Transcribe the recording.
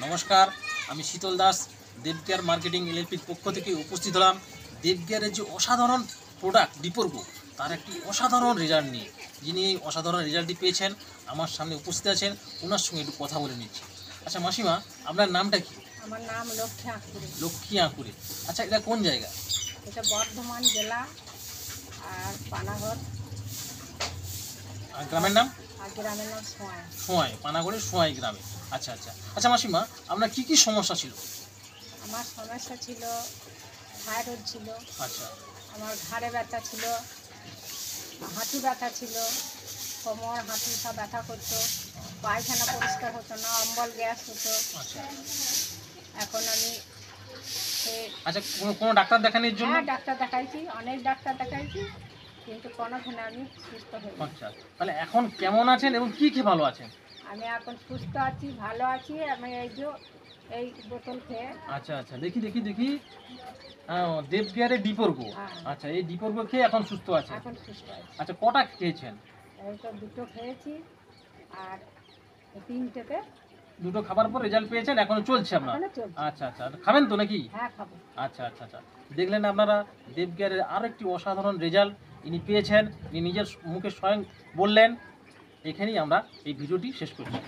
নমস্কার, আমি শীতল দাস দেবগিয়ার মার্কেটিং এলএলপির পক্ষ থেকে উপস্থিত হলাম দেবগিয়ারের যে অসাধারণ প্রোডাক্ট ডিপোর্গো তার একটি অসাধারণ রেজাল্ট নিয়ে। যিনি এই অসাধারণ রেজাল্টটি পেয়েছেন আমার সামনে উপস্থিত আছেন, ওনার সঙ্গে একটু কথা বলে নিচ্ছি। আচ্ছা মাসিমা, আপনার নামটা কি? আমার নাম লক্ষ্মী আঁকুড়ে। লক্ষ্মী আঁকুড়ে। আচ্ছা, এটা কোন জায়গা? এটা বর্ধমান জেলা আর পানাগড়। আর গ্রামের নাম? আর গ্রামের নাম সোয়াই। সোয়াই, পানাগড়ের সোয়াই গ্রামে। আচ্ছা আচ্ছা আচ্ছা মাসিমা, আপনার কি কি সমস্যা ছিল? আমার সমস্যা ছিল থাইরয়েড ছিল, আচ্ছা আমার ঘাড়ে ব্যথা ছিল, হাঁটু ব্যথা ছিল, কোমর হাঁটু সব ব্যথা করতো, পায়খানা পরিষ্কার হতো না, অম্বল গ্যাস হতো। আচ্ছা এখন আমি আচ্ছা, কোনো ডাক্তার দেখানোর জন্য? হ্যাঁ, ডাক্তার দেখাইছি, অনেক ডাক্তার দেখাইছি, কিন্তু কোনোখানে আমি সুস্থ হই। আচ্ছা, তাহলে এখন কেমন আছেন এবং কি কি ভালো আছেন? আমি এখন সুস্থ আছি, ভালো আছি। আমি এই বোতল খেয়ে। আচ্ছা আচ্ছা, দেখি দেখি দেখি। দেবগিয়ারের ডিপোর্গো। হ্যাঁ। আচ্ছা, এই ডিপোর্গো খেয়ে এখন সুস্থ আছেন। এখন সুস্থ আছি। আচ্ছা, কটা খেয়েছেন? এই তো দুটো খেয়েছি আর তিনটেতে দুটো খাবার পর রেজাল্ট পেয়েছেন, এখনো চলছে আপনার? এখনো চলছে। আচ্ছা আচ্ছা, খাবেন তো নাকি? হ্যাঁ, খাবো। আচ্ছা আচ্ছা আচ্ছা, দেখলেন আপনারা দেবগিয়ারের আরও একটি অসাধারণ রেজাল্ট ইনি পেয়েছেন। ইনি নিজের মুখে স্বয়ং বললেন। এখানেই আমরা এই ভিডিওটি শেষ করছি।